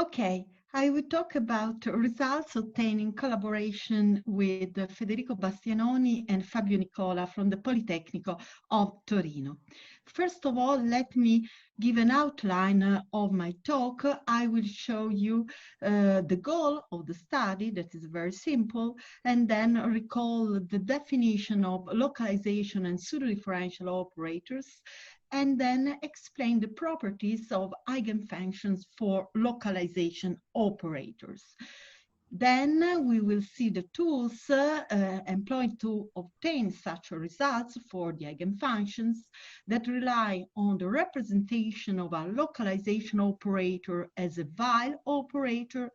Okay, I will talk about results obtained in collaboration with Federico Bastianoni and Fabio Nicola from the Politecnico of Torino. First of all, let me give an outline of my talk. I will show you the goal of the study, that is very simple, and then recall the definition of localization and pseudodifferential operators, and then explain the properties of eigenfunctions for localization operators. Then we will see the tools employed to obtain such results for the eigenfunctions that rely on the representation of a localization operator as a Weil operator.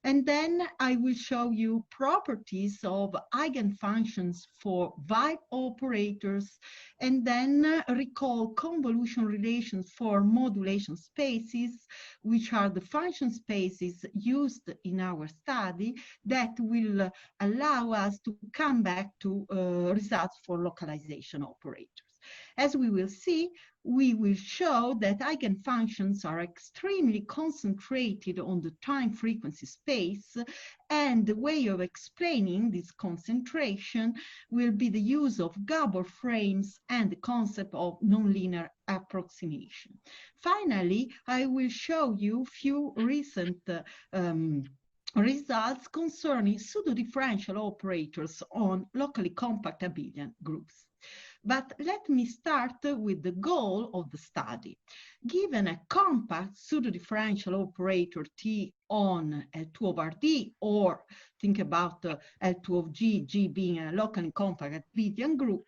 And then I will show you properties of eigenfunctions for Weil operators, and then recall convolution relations for modulation spaces, which are the function spaces used in our study that will allow us to come back to results for localization operators. As we will see, we will show that eigenfunctions are extremely concentrated on the time frequency space, and the way of explaining this concentration will be the use of Gabor frames and the concept of nonlinear approximation. Finally, I will show you few recent results concerning pseudodifferential operators on locally compact abelian groups. But let me start with the goal of the study. Given a compact pseudodifferential operator T on L2 of Rd, or think about L2 of G, G being a locally compact abelian group,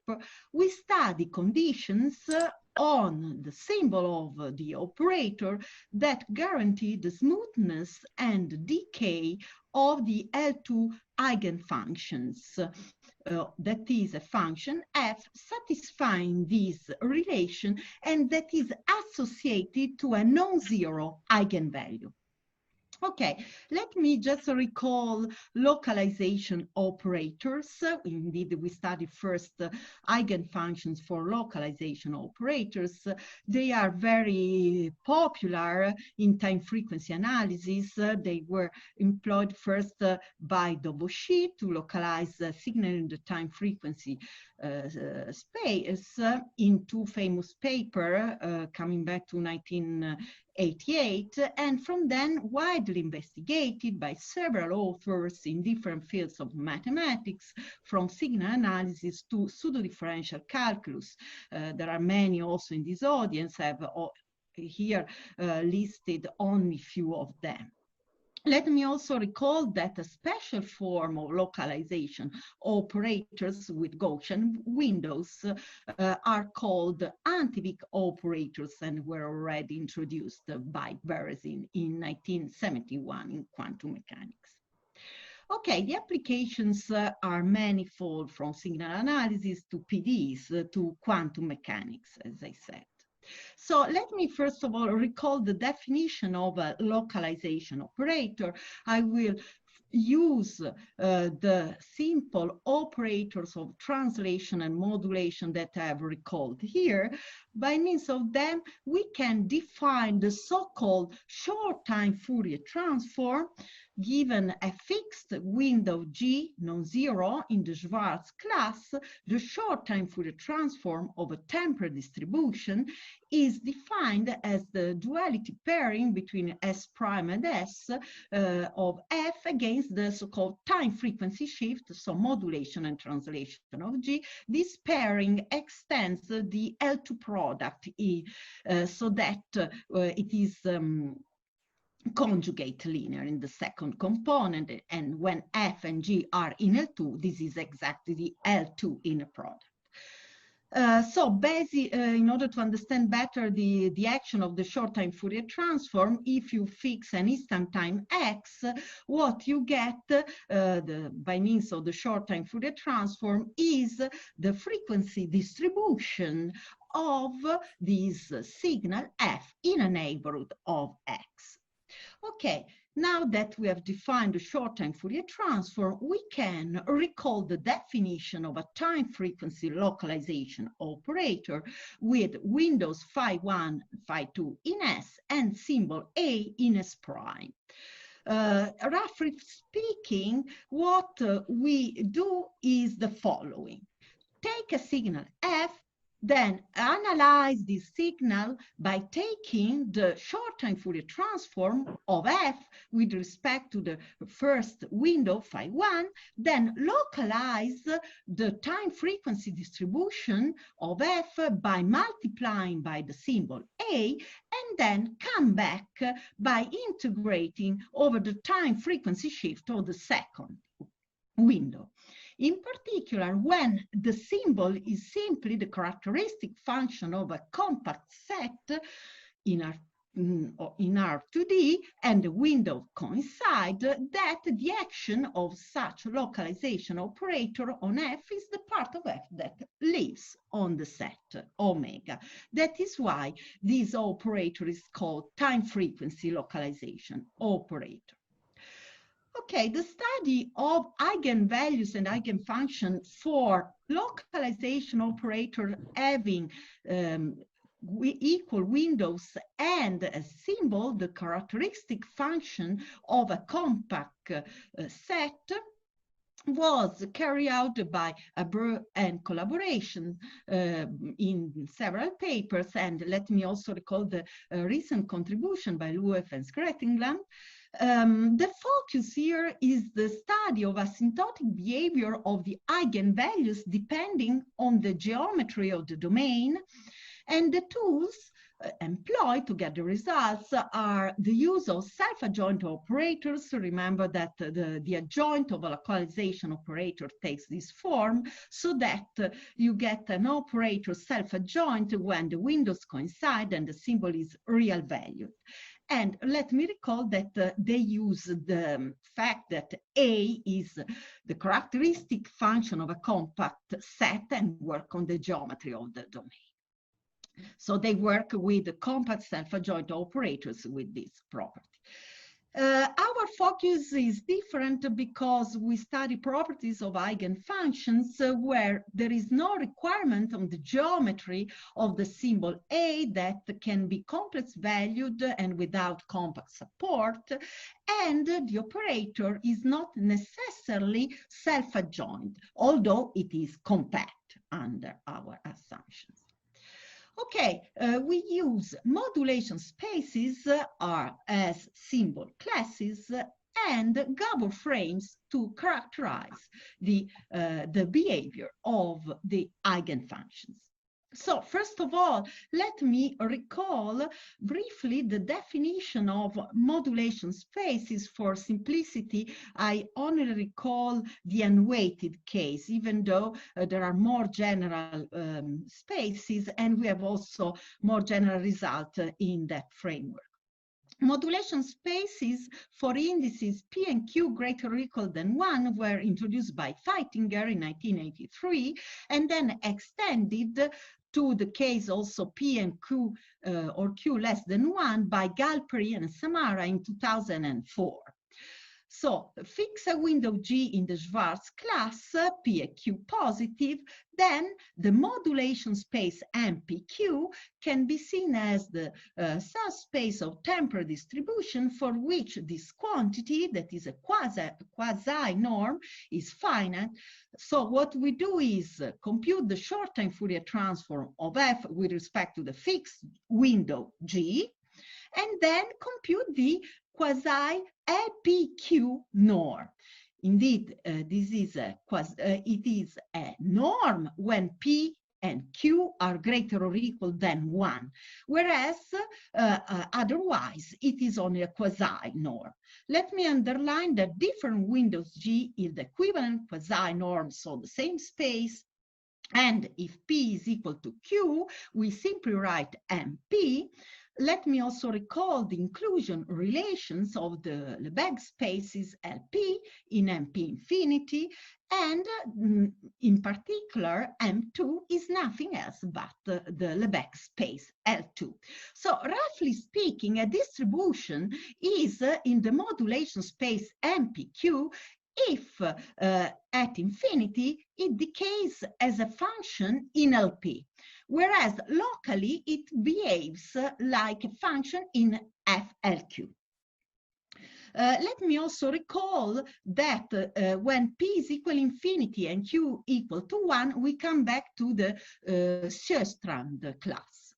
we study conditions on the symbol of the operator that guarantee the smoothness and decay of the L2 eigenfunctions. That is a function f satisfying this relation and that is associated to a non-zero eigenvalue. Okay, let me just recall localization operators. Indeed, we studied first eigenfunctions for localization operators. They are very popular in time frequency analysis. They were employed first by Debussy to localize signal in the time frequency space in two famous papers coming back to 1988, and from then widely investigated by several authors in different fields of mathematics, from signal analysis to pseudodifferential calculus. There are many also in this audience. I have here listed only few of them. Let me also recall that a special form of localization operators with Gaussian windows are called anti-Wick operators and were already introduced by Berezin in 1971 in quantum mechanics. Okay, the applications are manifold, from signal analysis to PDEs to quantum mechanics, as I said. So let me first of all recall the definition of a localization operator. I will use the simple operators of translation and modulation that I have recalled here. By means of them, we can define the so-called short-time Fourier transform given a fixed window G non-zero in the Schwarz class. The short-time Fourier transform of a temporal distribution is defined as the duality pairing between S prime and S of F against the so-called time frequency shift, so modulation and translation of G. This pairing extends the L2 product so that it is conjugate linear in the second component, and when F and G are in L2, this is exactly the L2 inner product. So in order to understand better the action of the short-time Fourier transform, if you fix an instant time x, what you get by means of the short-time Fourier transform is the frequency distribution of this signal f in a neighborhood of x. Okay, now that we have defined the short-time Fourier transform, we can recall the definition of a time-frequency localization operator with windows phi1, phi2 in S and symbol A in S prime. Roughly speaking, what we do is the following. Take a signal F, then analyze this signal by taking the short-time Fourier transform of F with respect to the first window, phi1, then localize the time frequency distribution of F by multiplying by the symbol A, and then come back by integrating over the time frequency shift of the second window. In particular, when the symbol is simply the characteristic function of a compact set in R2D and the window coincide, that the action of such localization operator on F is the part of F that lives on the set omega. That is why this operator is called time frequency localization operator. Okay, the study of eigenvalues and eigenfunctions for localization operator having equal windows and a symbol, the characteristic function of a compact set, was carried out by Gabor and collaboration in several papers. And let me also recall the recent contribution by Luef and Skrettingland. The focus here is the study of asymptotic behavior of the eigenvalues depending on the geometry of the domain, and the tools employed to get the results are the use of self-adjoint operators. Remember that the adjoint of a localization operator takes this form, so that you get an operator self-adjoint when the windows coincide and the symbol is real valued. And let me recall that they use the fact that A is the characteristic function of a compact set and work on the geometry of the domain. So they work with the compact self-adjoint operators with this property. Our focus is different because we study properties of eigenfunctions where there is no requirement on the geometry of the symbol A that can be complex valued and without compact support, and the operator is not necessarily self-adjoint, although it is compact under our assumptions. Okay, we use modulation spaces as symbol classes and Gabor frames to characterize the behavior of the eigenfunctions. So first of all, let me recall briefly the definition of modulation spaces. For simplicity, I only recall the unweighted case, even though there are more general spaces, and we have also more general results in that framework. Modulation spaces for indices P and Q greater or equal than 1 were introduced by Feitinger in 1983 and then extended to the case also P and Q or Q less than 1 by Galperi and Samara in 2004. So fix a window G in the Schwarz class, P and Q positive, then the modulation space MPQ can be seen as the subspace of temporal distribution for which this quantity, that is a quasi norm, is finite. So what we do is compute the short-time Fourier transform of F with respect to the fixed window G, and then compute the quasi APQ norm. Indeed, this is it is a norm when P and Q are greater or equal than 1, whereas otherwise it is only a quasi norm. Let me underline that different windows G is the equivalent quasi norm, so the same space. And if P is equal to Q, we simply write MP. Let me also recall the inclusion relations of the Lebesgue spaces LP in MP infinity, and in particular, M2 is nothing else but the Lebesgue space L2. So roughly speaking, a distribution is in the modulation space MPQ if at infinity it decays as a function in LP, whereas locally it behaves like a function in FLQ. Let me also recall that when P is equal to infinity and Q equal to 1, we come back to the Sjöstrand class.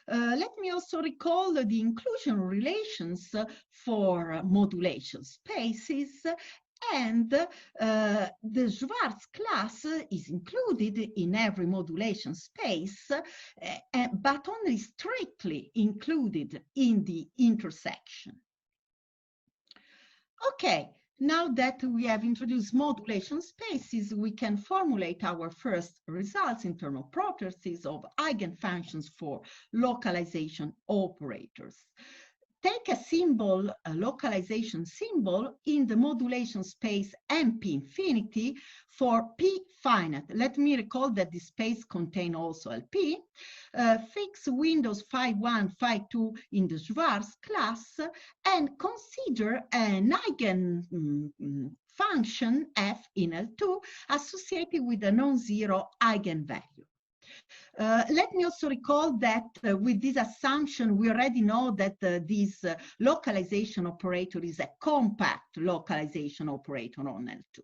Let me also recall the inclusion relations for modulation spaces, and the Schwarz class is included in every modulation space, but only strictly included in the intersection. Okay, now that we have introduced modulation spaces, we can formulate our first results in terms of properties of eigenfunctions for localization operators. Take a symbol, a localization symbol in the modulation space MP infinity for P finite. Let me recall that this space contains also LP. Fix windows phi 1, phi 2 in the Schwarz class, and consider an eigenfunction f in L2 associated with a non-zero eigenvalue. Let me also recall that with this assumption, we already know that this localization operator is a compact localization operator on L2.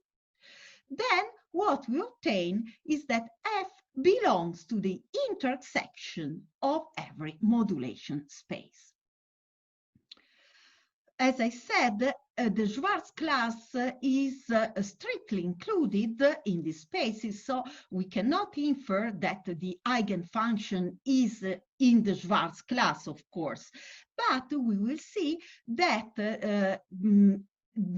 Then what we obtain is that F belongs to the intersection of every modulation space. As I said, the Schwarz class is strictly included in these spaces, so we cannot infer that the eigenfunction is in the Schwarz class, of course, but we will see that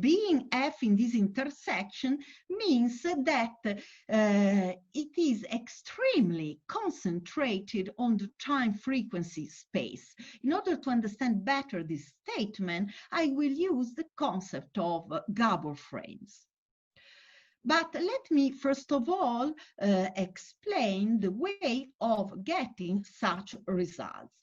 being F in this intersection means that it is extremely concentrated on the time frequency space. In order to understand better this statement, I will use the concept of Gabor frames. But let me first of all explain the way of getting such results.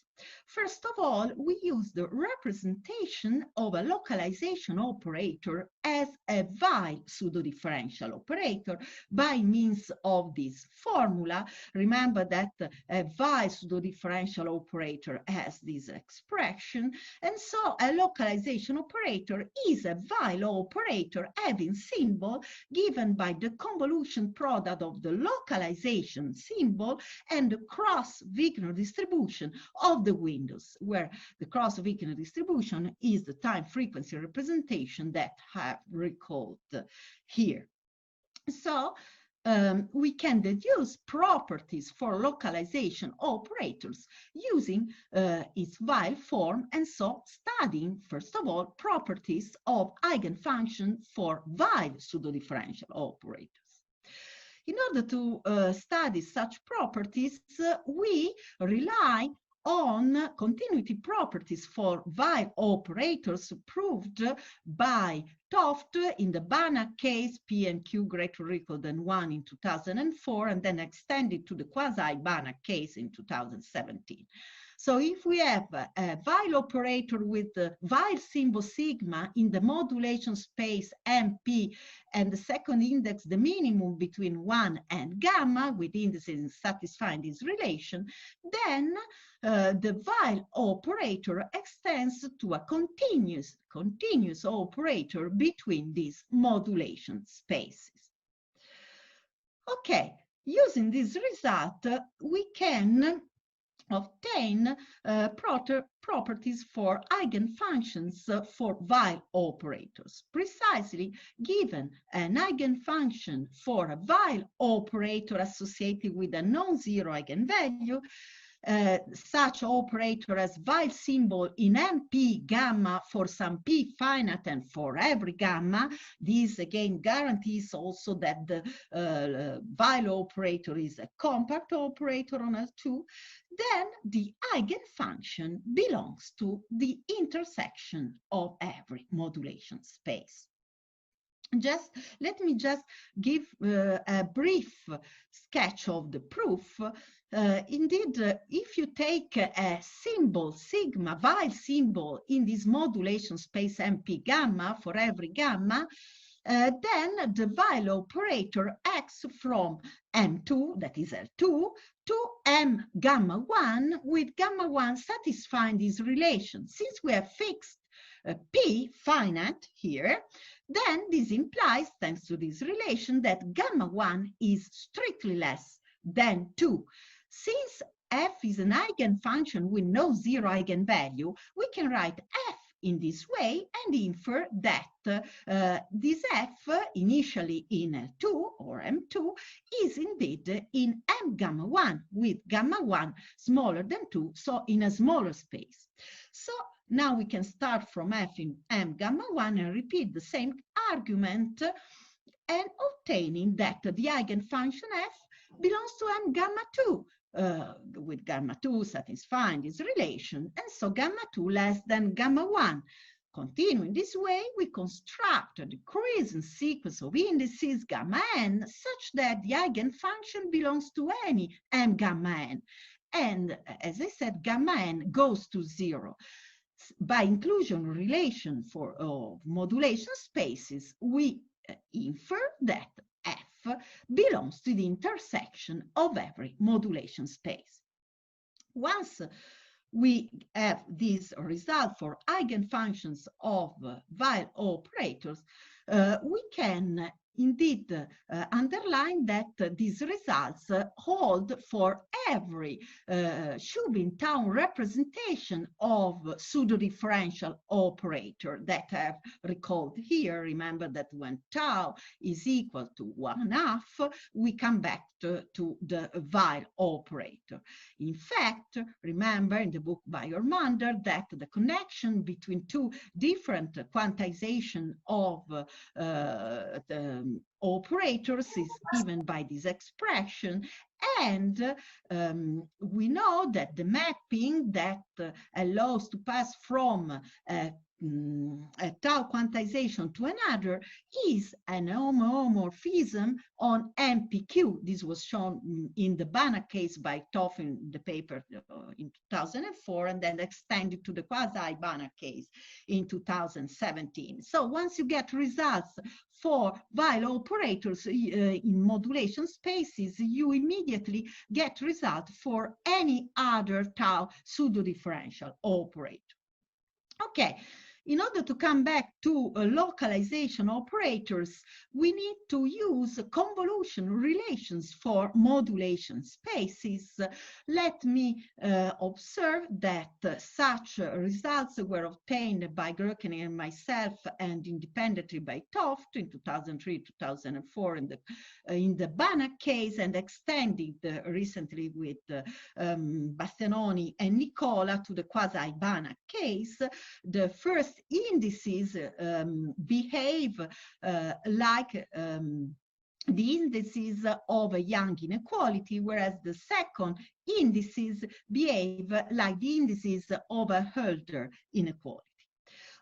First of all, we use the representation of a localization operator as a Weil pseudodifferential operator by means of this formula. Remember that a Weil pseudodifferential operator has this expression, and so a localization operator is a Weil operator having symbol given by the convolution product of the localization symbol and the cross-Wigner distribution of the windows, where the cross-Wigner distribution is the time frequency representation that I have recalled here. So we can deduce properties for localization operators using its Weil form, and so studying, first of all, properties of eigenfunction for Weil pseudodifferential operators. In order to study such properties, we rely on continuity properties for Weil operators proved by Toft in the Banach case, P and Q greater or equal than 1 in 2004, and then extended to the quasi-Banach case in 2017. So if we have a Weil operator with the Weil symbol sigma in the modulation space MP, and the second index, the minimum between 1 and gamma, with indices satisfying this relation, then the Weil operator extends to a continuous operator between these modulation spaces. Okay, using this result, we can obtain properties for eigenfunctions for Weil operators. Precisely, given an eigenfunction for a Weil operator associated with a non-zero eigenvalue, such operator as Weil symbol in MP gamma for some P finite and for every gamma. This again guarantees also that the Weil operator is a compact operator on L2. then the eigenfunction belongs to the intersection of every modulation space. Let me just give a brief sketch of the proof. Indeed, if you take a symbol, sigma, Weil symbol in this modulation space MP gamma for every gamma, then the Weil operator acts from M2, that is L2, to M gamma 1, with gamma 1 satisfying this relation. Since we have fixed P finite here, then this implies, thanks to this relation, that gamma 1 is strictly less than 2. Since f is an eigenfunction with no zero eigenvalue, we can write f in this way and infer that this f, initially in L2 or M2, is indeed in M gamma 1, with gamma 1 smaller than 2, so in a smaller space. So now we can start from f in M gamma 1 and repeat the same argument and obtaining that the eigenfunction f belongs to M gamma 2, with gamma 2 satisfying this relation, and so gamma 2 less than gamma 1. Continuing this way, we construct a decreasing sequence of indices gamma n such that the eigenfunction belongs to any M gamma n. And as I said, gamma n goes to 0. By inclusion relation for modulation spaces, we infer that f belongs to the intersection of every modulation space. Once we have this result for eigenfunctions of Weil operators, we can indeed underline that these results hold for every Shubin-Town representation of pseudodifferential operator that I've recalled here. Remember that when tau is equal to 1/2, we come back to the Weil operator. In fact, remember in the book by Ormander that the connection between two different quantization of the operators is given by this expression, and we know that the mapping that allows to pass from a tau quantization to another is an homomorphism on MPQ. This was shown in the Banach case by Toff in the paper in 2004, and then extended to the quasi-Banach case in 2017. So once you get results for Weil operators in modulation spaces, you immediately get result for any other tau pseudodifferential operator. Okay, in order to come back to localization operators, we need to use convolution relations for modulation spaces. Let me observe that such results were obtained by Gröken and myself and independently by Toft in 2003-2004 in the Banach case, and extended recently with Bastianoni and Nicola to the quasi-Banach case. The first indices behave like the indices of a Young inequality, whereas the second indices behave like the indices of a Hölder inequality.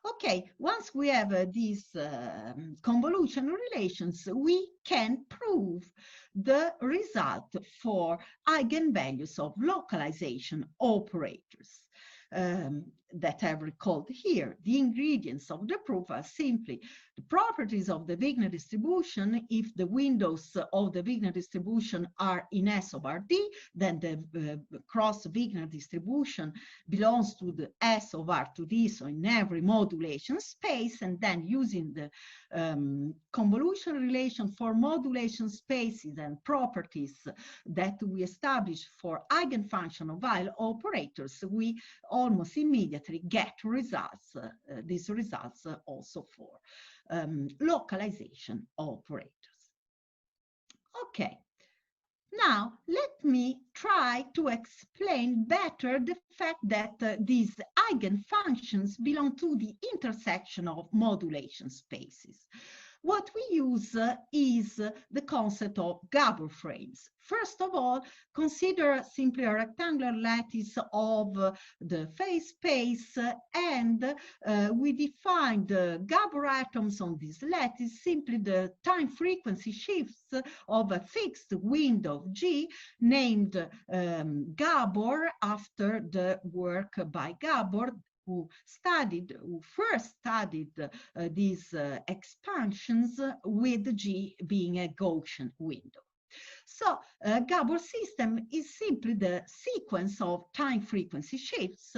Okay, once we have these convolution relations, we can prove the result for eigenvalues of localization operators. That I've recalled here. The ingredients of the proof are simply the properties of the Wigner distribution. If the windows of the Wigner distribution are in S of Rd, then the cross-Wigner distribution belongs to the S of R to D, so in every modulation space, and then using the convolution relation for modulation spaces and properties that we establish for eigenfunction of Weil operators, we almost immediately get results, these results also for localization operators. Okay, now let me try to explain better the fact that these eigenfunctions belong to the intersection of modulation spaces. What we use is the concept of Gabor frames. First of all, consider simply a rectangular lattice of the phase space, and we define the Gabor atoms on this lattice, simply the time frequency shifts of a fixed window G, named Gabor after the work by Gabor, who first studied these expansions, with G being a Gaussian window. So Gabor system is simply the sequence of time frequency shifts,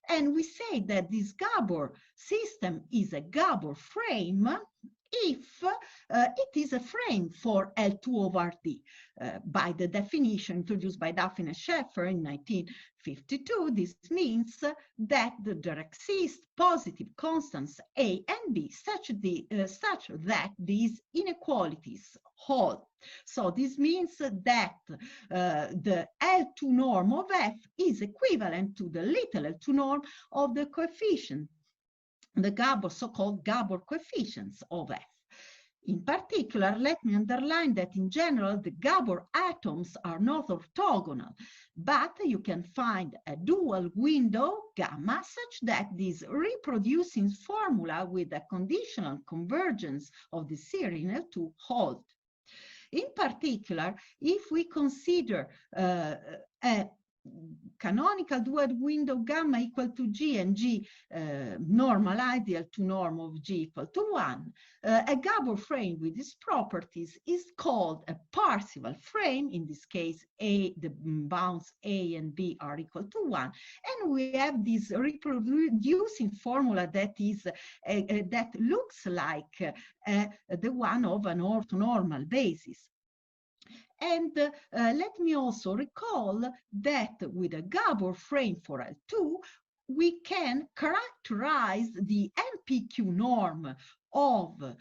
and we say that this Gabor system is a Gabor frame if it is a frame for L2 over D. By the definition introduced by Duffy and Schaeffer in 1952, this means that there exist positive constants A and B such that these inequalities hold. So this means that the L2 norm of F is equivalent to the little L2 norm of the coefficient, the Gabor, so-called Gabor coefficients of F. In particular, let me underline that in general, the Gabor atoms are not orthogonal, but you can find a dual window gamma such that this reproducing formula with a conditional convergence of the serial to hold. In particular, if we consider a canonical dual window gamma equal to G and G normal ideal to norm of G equal to 1, a Gabor frame with these properties is called a Parseval frame. In this case, the bounds A and B are equal to 1, and we have this reproducing formula that is that looks like the one of an orthonormal basis. And let me also recall that with a Gabor frame for L2, we can characterize the NPQ norm of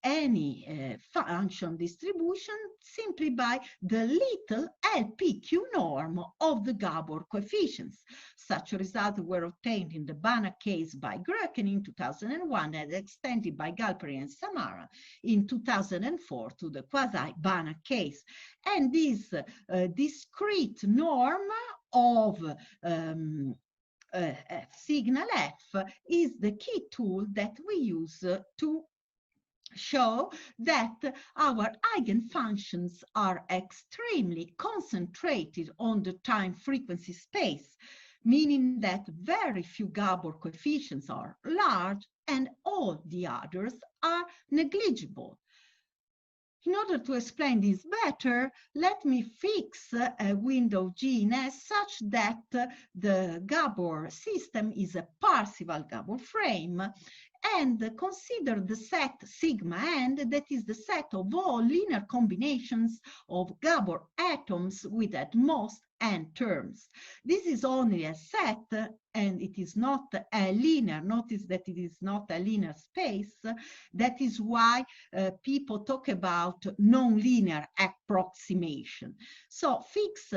any function distribution simply by the little LPQ norm of the Gabor coefficients. Such results were obtained in the Banach case by Gröken in 2001 and extended by Galperi and Samara in 2004 to the quasi-Banach case. And this discrete norm of signal F is the key tool that we use to show that our eigenfunctions are extremely concentrated on the time frequency space, meaning that very few Gabor coefficients are large and all the others are negligible. In order to explain this better, let me fix a window G in S such that the Gabor system is a Parseval Gabor frame, and consider the set sigma n, that is the set of all linear combinations of Gabor atoms with at most n terms. This is only a set, and it is not a linear. Notice that it is not a linear space. That is why people talk about nonlinear approximation. So fix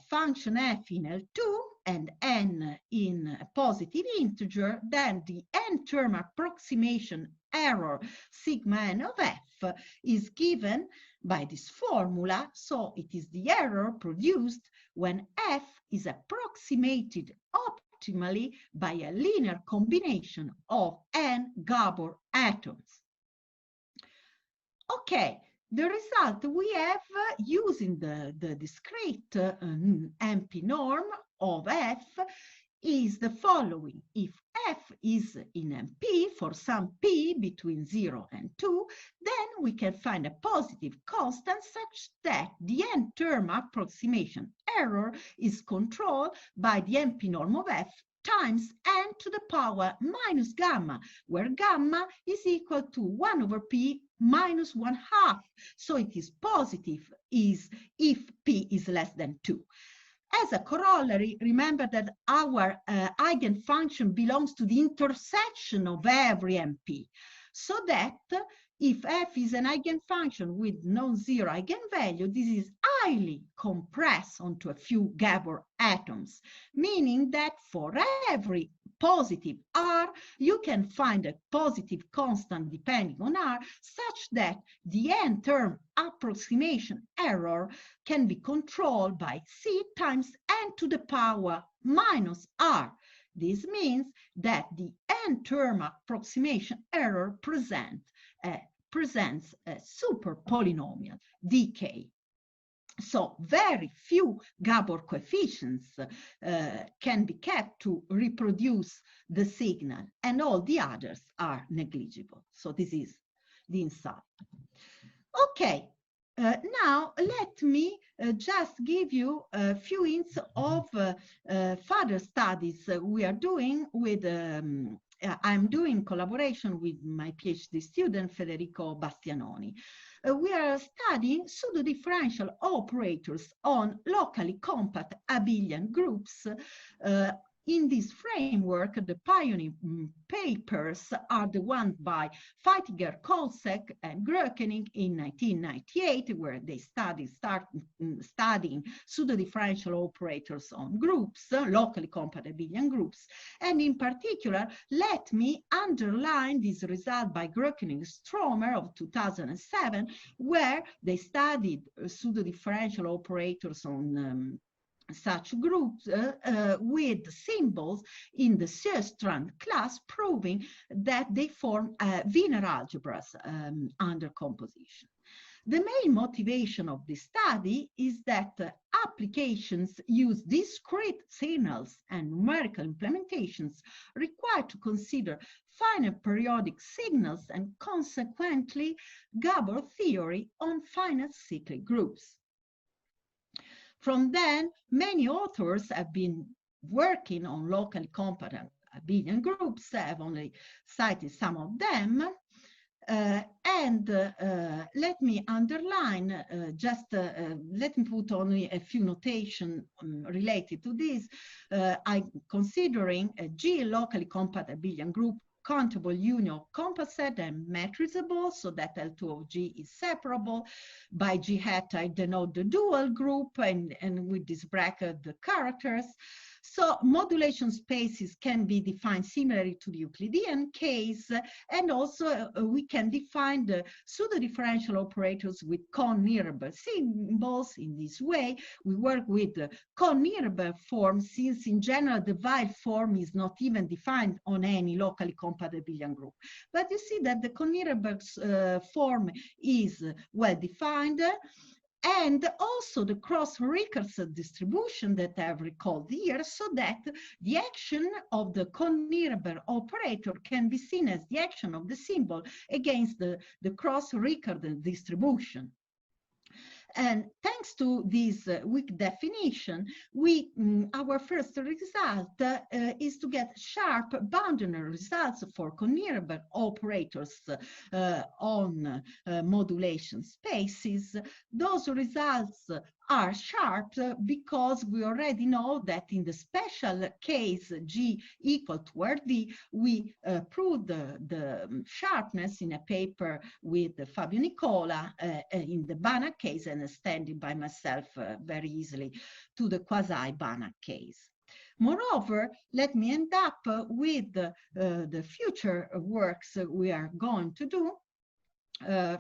function f in L2 and n in a positive integer, then the n-term approximation error sigma n of f is given by this formula. So it is the error produced when f is approximated optimally by a linear combination of n Gabor atoms. Okay, the result we have using the discrete NP norm of f is the following. If f is in NP for some p between 0 and 2, then we can find a positive constant such that the n-term approximation error is controlled by the NP norm of f times n to the power minus gamma, where gamma is equal to 1 over p minus 1/2. So it is positive if p is less than 2. As a corollary, remember that our eigenfunction belongs to the intersection of every NP, so that if f is an eigenfunction with non-zero eigenvalue, this is highly compressed onto a few Gabor atoms, meaning that for every positive R, you can find a positive constant depending on R, such that the n-term approximation error can be controlled by C times n to the power minus R. This means that the n-term approximation error presents a super polynomial dk. So very few Gabor coefficients can be kept to reproduce the signal, and all the others are negligible. So this is the insight. Okay, now let me just give you a few hints of further studies we are doing with I'm doing collaboration with my PhD student Federico Bastianoni. We are studying pseudodifferential operators on locally compact abelian groups. In this framework, the pioneering papers are the ones by Feitiger, Kolsek, and Grökening in 1998, where they started studying pseudodifferential operators on groups, locally compact abelian groups. And in particular, let me underline this result by Grökening-Stromer of 2007, where they studied pseudodifferential operators on such groups with symbols in the Sjöstrand class, proving that they form Wiener algebras under composition. The main motivation of this study is that applications use discrete signals and numerical implementations required to consider finite periodic signals and consequently Gabor theory on finite cyclic groups. From then, many authors have been working on locally compact abelian groups. I have only cited some of them. Let me underline, let me put only a few notation related to this. I'm considering a G locally compact abelian group countable union of composite and metrizable, so that L2 of G is separable. By G hat, I denote the dual group, and with this bracket, the characters. So modulation spaces can be defined similarly to the Euclidean case, and also we can define the pseudodifferential operators with Kohn-Mirabel symbols. In this way, we work with the Kohn-Mirabel form, since in general the Weil form is not even defined on any locally compact abelian group. But you see that the Kohn-Mirabel form is well defined. And also the cross-recursive distribution that I've recalled here, so that the action of the Kohn-Mirabel operator can be seen as the action of the symbol against the cross-recursive distribution. And thanks to this weak definition, our first result is to get sharp boundary results for Kohn-Mirabel operators on modulation spaces. Those results are sharp because we already know that in the special case G equal to RD, we proved the sharpness in a paper with Fabio Nicola in the Banach case, and extended by myself very easily to the quasi-Banach case. Moreover, let me end up with the future works we are going to do.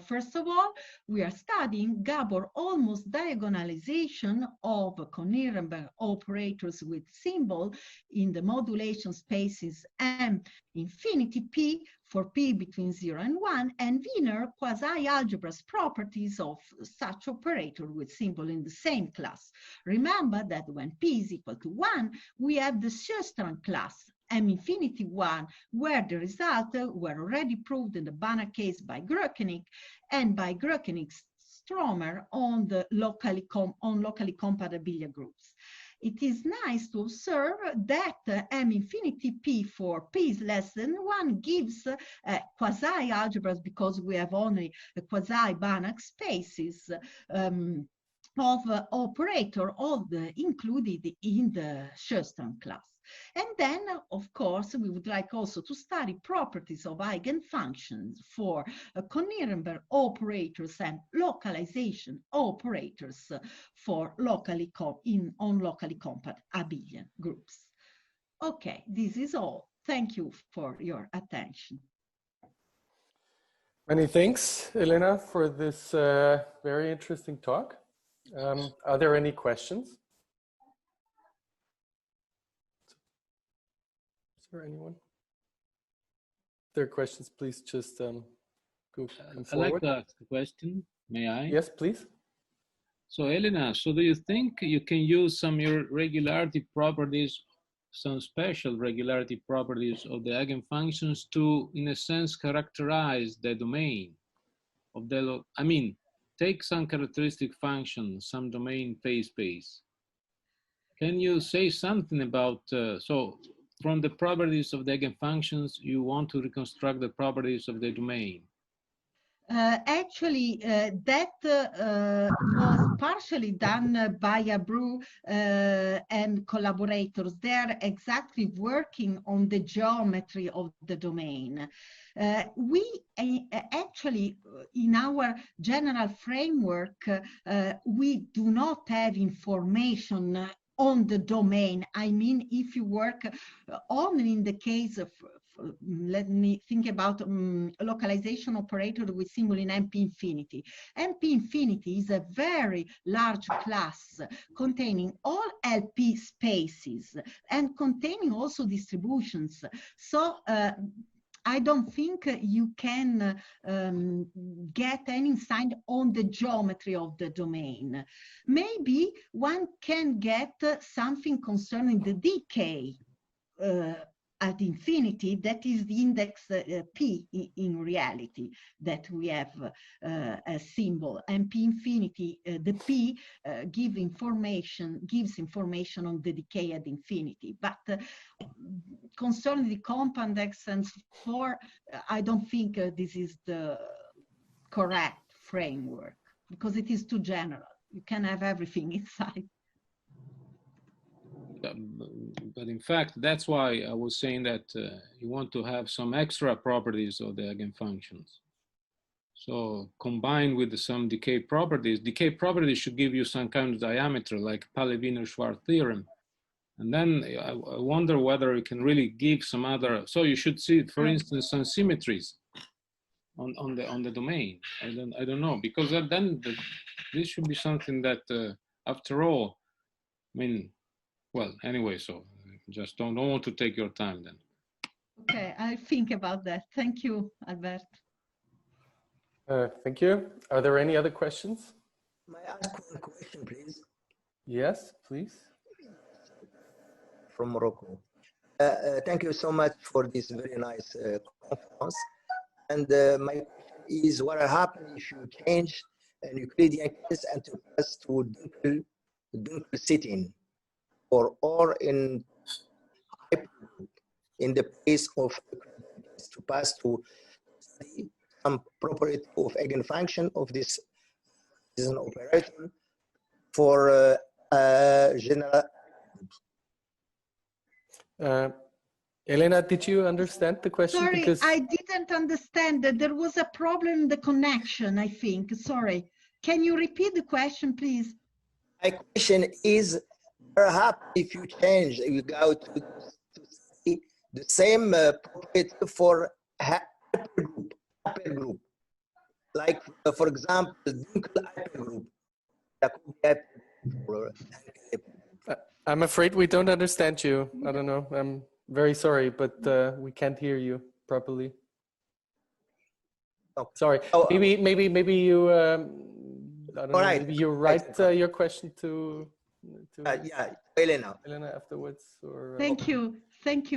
First of all, we are studying Gabor almost diagonalization of Kohn-Mirabel operators with symbol in the modulation spaces M infinity P for P between 0 and 1, and Wiener quasi-algebras properties of such operator with symbol in the same class. Remember that when P is equal to 1, we have the Sjöstrand class, M infinity 1, where the results were already proved in the Banach case by Grökening and by Grökening-Stromer on the locally compact abelian groups. It is nice to observe that M infinity P for P is less than 1 gives quasi-algebras, because we have only quasi-Banach spaces of operator, all included in the Sjöstrand class. And then, of course, we would like also to study properties of eigenfunctions for Kohn-Mirabel operators and localization operators for locally compact abelian groups. Okay, this is all. Thank you for your attention. Many thanks, Elena, for this very interesting talk. Are there any questions? Is there anyone? If there are questions, please just go come forward. I'd like to ask a question. May I? Yes, please. So, Elena, so do you think you can use some regularity properties, some special regularity properties of the eigenfunctions to, in a sense, characterize the domain of the, I mean, take some characteristic function, some domain phase space. Can you say something about, so from the properties of the eigenfunctions, you want to reconstruct the properties of the domain? Actually, that was partially done by Gabor and collaborators. They are exactly working on the geometry of the domain. We actually, in our general framework, we do not have information on the domain. I mean, if you work only in the case of, let me think about localization operator with symbol in MP infinity. MP infinity is a very large class containing all LP spaces and containing also distributions. So I don't think you can get any insight on the geometry of the domain. Maybe one can get something concerning the decay at infinity, that is the index P in reality, that we have a symbol. And P infinity, the P gives information on the decay at infinity. But concerning the compound X and 4, I don't think this is the correct framework, because it is too general. You can have everything inside. But in fact, that's why I was saying that you want to have some extra properties of the eigenfunctions. So combined with some decay properties should give you some kind of diameter, like Pauli-Wiener-Schwarz theorem. And then I wonder whether it can really give some other. So you should see, for instance, some symmetries on the domain. I don't know, because then this should be something that, after all, I mean. Well, anyway, so just don't want to take your time then. Okay, I'll think about that. Thank you, Albert. Thank you. Are there any other questions? May I ask one question, please? Yes, please. From Morocco. Thank you so much for this very nice conference. And my question is, what happens if you change a Euclidean case and to pass to Dunkel sitting? Or in the place of to pass to some property of eigenfunction of this is an operator for general. Elena, did you understand the question? Sorry, because I didn't understand. There was a problem in the connection, I think. Sorry. Can you repeat the question, please? My question is, perhaps if you change, you go to see the same property for hypergroup, like for example, Dunkel hypergroup. I'm afraid we don't understand you. I don't know. I'm very sorry, but we can't hear you properly. Okay. Sorry. Maybe you. I don't know. Maybe you write your question to yeah, Elena afterwards, or thank you,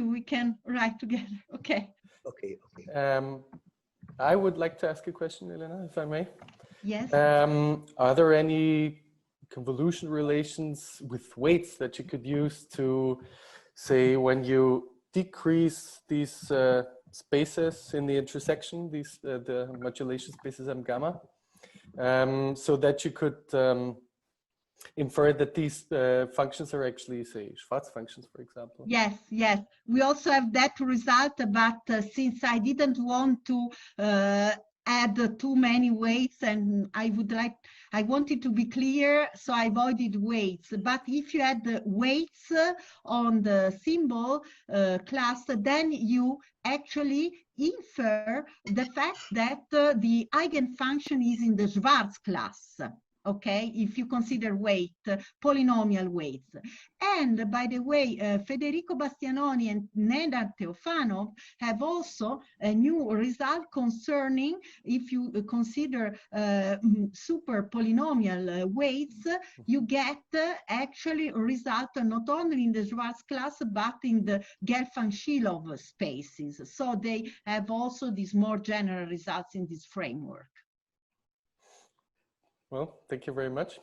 we can write together. Okay. I would like to ask a question, Elena, if I may. Yes. Are there any convolution relations with weights that you could use to say when you decrease these spaces in the intersection, these the modulation spaces M gamma, so that you could infer that these functions are actually, say, Schwarz functions, for example? Yes. We also have that result, but since I didn't want to add too many weights, and I wanted to be clear, so I avoided weights. But if you add the weights on the symbol class, then you actually infer the fact that the eigenfunction is in the Schwarz class. Okay, if you consider weight, polynomial weights. And by the way, Federico Bastianoni and Nenad Teofanov have also a new result concerning, if you consider super polynomial weights, you get actually a result not only in the Schwarz class, but in the Gelfand-Shilov spaces. So they have also these more general results in this framework. Well, thank you very much.